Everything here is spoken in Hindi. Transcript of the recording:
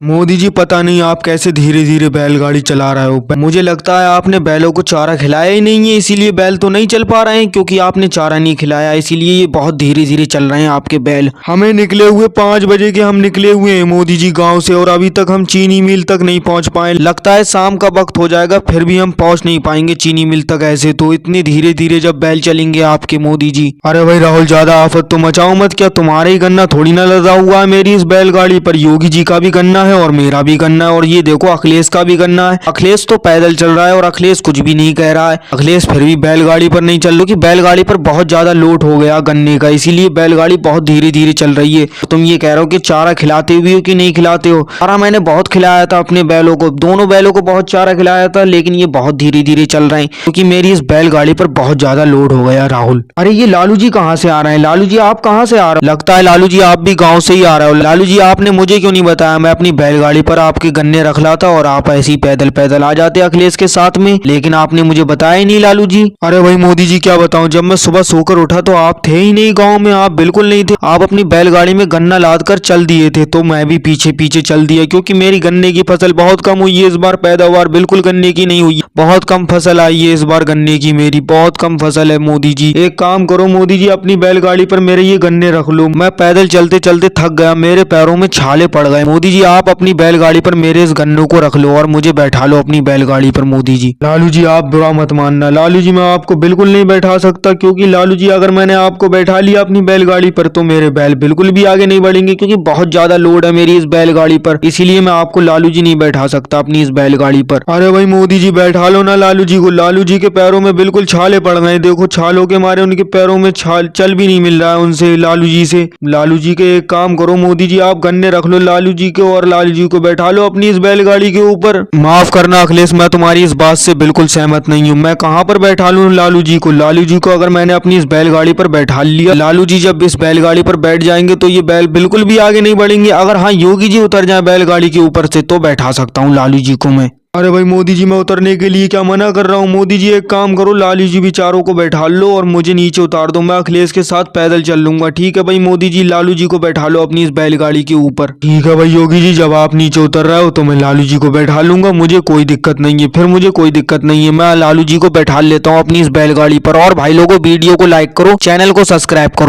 मोदी जी, पता नहीं आप कैसे धीरे धीरे बैलगाड़ी चला रहे हो। मुझे लगता है आपने बैलों को चारा खिलाया ही नहीं है, इसीलिए बैल तो नहीं चल पा रहे हैं, क्योंकि आपने चारा नहीं खिलाया, इसीलिए ये बहुत धीरे धीरे चल रहे हैं आपके बैल। हमें निकले हुए 5 बजे के हम निकले हुए हैं मोदी जी गाँव से, और अभी तक हम चीनी मिल तक नहीं पहुँच पाए। लगता है शाम का वक्त हो जाएगा, फिर भी हम पहुँच नहीं पाएंगे चीनी मिल तक। ऐसे तो इतनी धीरे धीरे जब बैल चलेंगे आपके मोदी जी। अरे भाई राहुल, ज्यादा आफत तो मचाओ मत। क्या तुम्हारे ही गन्ना थोड़ी ना लदा हुआ है मेरी इस बैलगाड़ी पर? योगी जी का भी गन्ना है और मेरा भी गन्ना है, और ये देखो अखिलेश का भी गन्ना है। अखिलेश तो पैदल चल रहा है और अखिलेश कुछ भी नहीं कह रहा है। अखिलेश फिर भी बैलगाड़ी पर नहीं चल रहा, कि बैलगाड़ी पर बहुत ज्यादा लोड हो गया गन्ने का, इसीलिए बैलगाड़ी बहुत धीरे धीरे चल रही है। तो तुम ये कह रहे हो कि चारा खिलाते भी हो कि नहीं खिलाते हो? चारा मैंने बहुत खिलाया था अपने बैलों को, दोनों बैलों को बहुत चारा खिलाया था, लेकिन ये बहुत धीरे धीरे चल रहे हैं क्योंकि मेरी इस बैलगाड़ी पर बहुत ज्यादा लोड हो गया। राहुल, अरे ये लालू जी कहाँ से आ रहे हैं? लालू जी आप कहाँ से आ रहे हो? लगता है लालू जी आप भी गाँव से ही आ रहे हो। लालू जी आपने मुझे क्यों नहीं बताया? मैं अपनी बैलगाड़ी पर आपके गन्ने रख लाता और आप ऐसे ही पैदल पैदल आ जाते अखिलेश के साथ में, लेकिन आपने मुझे बताया ही नहीं लालू जी। अरे भाई मोदी जी क्या बताऊं, जब मैं सुबह सोकर उठा तो आप थे ही नहीं गांव में, आप बिल्कुल नहीं थे। आप अपनी बैलगाड़ी में गन्ना लाद कर चल दिए थे, तो मैं भी पीछे पीछे चल दिया, क्योंकि मेरी गन्ने की फसल बहुत कम हुई है इस बार। पैदावार बिल्कुल गन्ने की नहीं हुई, बहुत कम फसल आई है इस बार गन्ने की, मेरी बहुत कम फसल है। मोदी जी एक काम करो, मोदी जी अपनी बैलगाड़ी पर मेरे ये गन्ने रख लो। मैं पैदल चलते चलते थक गया, मेरे पैरों में छाले पड़ गए। मोदी जी आप अपनी बैलगाड़ी पर मेरे इस गन्नों को रख लो और मुझे बैठा लो अपनी बैलगाड़ी पर। मोदी जी, लालू जी आप बुरा मत मानना। लालू जी मैं आपको बिल्कुल नहीं बैठा सकता, क्योंकि लालू जी अगर मैंने आपको बैठा लिया अपनी बैलगाड़ी पर तो मेरे बैल बिल्कुल भी आगे नहीं बढ़ेंगे, क्योंकि बहुत ज्यादा लोड है मेरी इस बैलगाड़ी पर, इसीलिए मैं आपको लालू जी नहीं बैठा सकता अपनी इस बैलगाड़ी पर। अरे भाई मोदी जी बैठा लो ना लालू जी को। लालू जी के पैरों में बिल्कुल छाले पड़ गए, देखो छालों के मारे उनके पैरों में छाल चल भी नहीं मिल रहा है उनसे, लालू जी से। लालू जी के एक काम करो मोदी जी, आप गन्ने रख लो लालू जी के और लालू जी को बैठा लो अपनी इस बैलगाड़ी के ऊपर। माफ करना अखिलेश, मैं तुम्हारी इस बात से बिल्कुल सहमत नहीं हूँ। मैं कहाँ पर बैठा लूँ लालू जी को? लालू जी को अगर मैंने अपनी इस बैलगाड़ी पर बैठा लिया, लालू जी जब इस बैलगाड़ी पर बैठ जाएंगे तो ये बैल बिल्कुल भी आगे नहीं बढ़ेंगे। अगर हाँ योगी जी उतर जाए बैलगाड़ी के ऊपर से तो बैठा सकता हूँ लालू जी को मैं। अरे भाई मोदी जी मैं उतरने के लिए क्या मना कर रहा हूँ? मोदी जी एक काम करो, लालू जी बेचारों को बैठा लो और मुझे नीचे उतार दो, मैं अखिलेश के साथ पैदल चल लूंगा। ठीक है भाई मोदी जी, लालू जी को बैठा लो अपनी इस बैलगाड़ी के ऊपर। ठीक है भाई योगी जी, जब आप नीचे उतर रहे हो तो मैं लालू जी को बैठा लूंगा, मुझे कोई दिक्कत नहीं है, फिर मुझे कोई दिक्कत नहीं है। मैं लालू जी को बैठा लेता हूँ अपनी इस बैलगाड़ी पर। और भाई लोगों वीडियो को लाइक करो, चैनल को सब्सक्राइब करो।